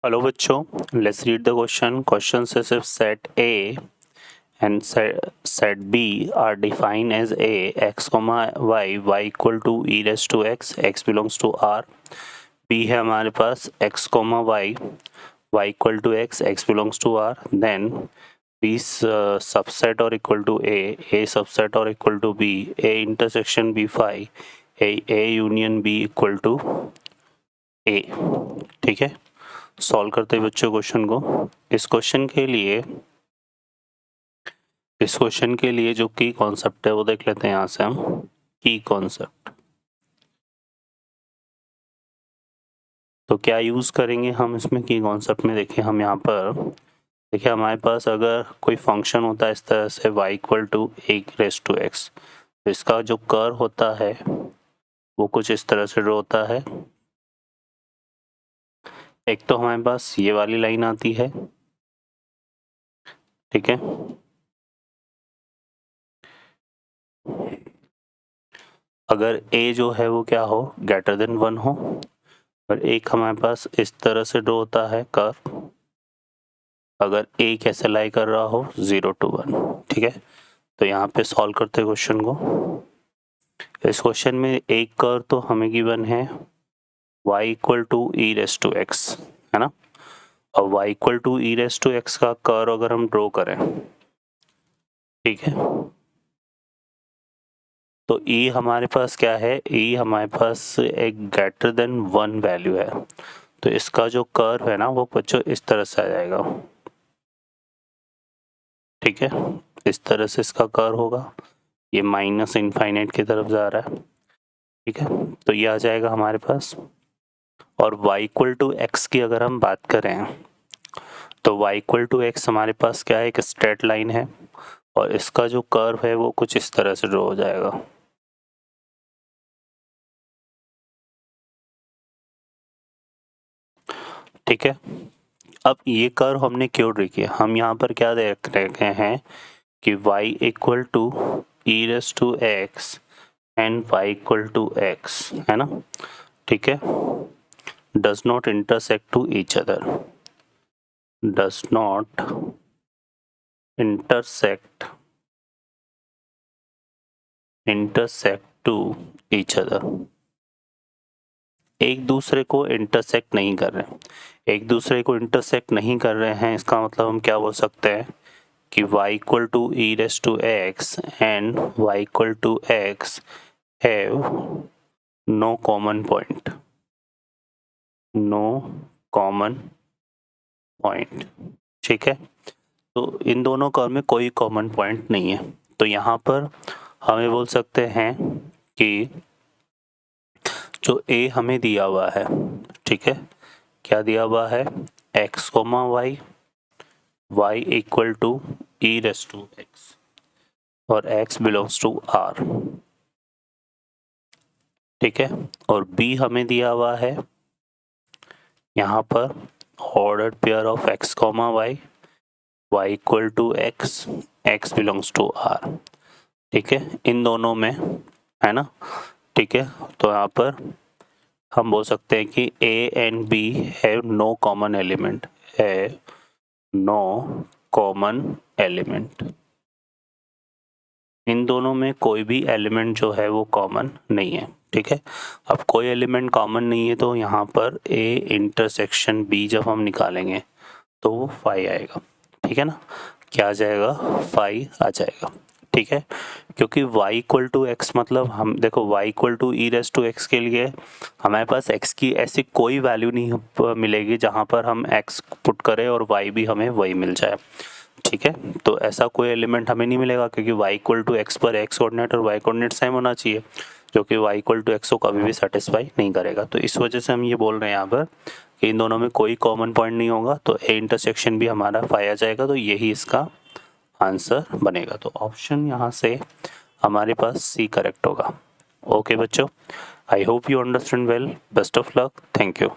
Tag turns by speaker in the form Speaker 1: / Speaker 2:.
Speaker 1: Hello बच्चों, let's read the question. Question says if set A and set B are defined as A, x, y, y equal to e raised to x belongs to R. B है हमारे पास x, y, y equal to x belongs to R. Then B subset or equal to A subset or equal to B, A intersection B phi, A union B equal to A. ठीक है, solve करते हैं बच्चों question को। इस question के लिए जो की कॉन्सेप्ट है वो देख लेते हैं यहाँ से हम। की कॉन्सेप्ट तो क्या यूज करेंगे हम इसमें की कॉन्सेप्ट में? देखिए हम यहाँ पर देखिए हमारे पास अगर कोई फंक्शन होता है इस तरह से y equal to a raise to x, तो इसका जो कर्व होता है वो कुछ इस तरह से ड्रॉ होता है। एक तो हमारे पास ये वाली लाइन आती है, ठीक है, अगर a जो है वो क्या हो, ग्रेटर देन 1 हो, और एक हमारे पास इस तरह से ड्रॉ होता है कर्व, अगर a कैसे लाई कर रहा हो 0 to 1, ठीक है। तो यहाँ पे सॉल्व करते हैं क्वेश्चन को। इस क्वेश्चन में एक कर्व तो हमें गिवन है y equal to e raise to x, है ना। और y equal to e raise to x का कर्व अगर हम ड्रॉ करें, ठीक है, तो e हमारे पास क्या है, e हमारे पास एक ग्रेटर देन 1 वैल्यू है, तो इसका जो कर्व है ना वो बच्चों इस तरह से आ जाएगा, ठीक है, इस तरह से इसका कर्व होगा, ये माइनस इनफाइनाइट की तरफ जा रहा है, ठीक है। तो ये आ जाएगा हमारे पास। और y इक्वल टू एक्स की अगर हम बात करें तो y इक्वल टू एक्स हमारे पास क्या है, एक स्ट्रेट लाइन है, और इसका जो कर्व है वो कुछ इस तरह से ड्रॉ हो जाएगा, ठीक है। अब ये कर्व हमने क्यों ड्रॉ किया, हम यहाँ पर क्या देख रहे हैं कि y equal to e raise to x and y equal to x, है ना, ठीक है, does not intersect to each other, does not intersect to each other, एक दूसरे को इंटरसेक्ट नहीं कर रहे हैं। एक दूसरे को इंटरसेक्ट नहीं कर रहे हैं इसका मतलब हम क्या बोल सकते हैं कि y equal to e raise to x and y equal to x have no common point, no common point, ठीक है। तो इन दोनों कर्व में कोई कॉमन पॉइंट नहीं है, तो यहाँ पर हमें बोल सकते हैं कि जो a हमें दिया हुआ है, ठीक है, क्या दिया हुआ है, x, y equal to e raise to x और x बिलोंग्स टू r, ठीक है। और b हमें दिया हुआ है यहाँ पर ordered pair of x, y equal to x belongs to r, ठीक है, इन दोनों में, है ना, ठीक है। तो यहाँ पर हम बोल सकते हैं कि a and b have no common element, है नो कॉमन एलिमेंट, इन दोनों में कोई भी एलिमेंट जो है वो कॉमन नहीं है, ठीक है। अब कोई एलिमेंट कॉमन नहीं है तो यहाँ पर a इंटरसेक्शन b जब हम निकालेंगे तो वो फाई आएगा, ठीक है ना, क्या आ जाएगा, फाई आ जाएगा, ठीक है। क्योंकि y इक्वल टू एक्स मतलब हम देखो y equal to e raise to x के लिए हमारे पास x की ऐसी कोई वैल्यू नहीं मिलेगी जहाँ पर हम x पुट करें और y भी हमें वही मिल जाए, ठीक है। तो ऐसा कोई एलिमेंट हमें नहीं मिलेगा क्योंकि y इक्वल टू एक्स पर x कोऑर्डिनेट और y कोऑर्डिनेट सेम होना चाहिए, जो कि y इक्वल टू एक्स को कभी भी सेटिस्फाई नहीं करेगा। तो इस वजह से हम ये बोल रहे हैं यहाँ पर कि इन दोनों में कोई कॉमन पॉइंट नहीं होगा, तो a इंटरसेक्शन भी हमारा फाई आ जाएगा, तो यही इसका आंसर बनेगा। तो ऑप्शन यहाँ से हमारे पास सी करेक्ट होगा। ओके बच्चों, I hope you understand well, best of luck, thank you.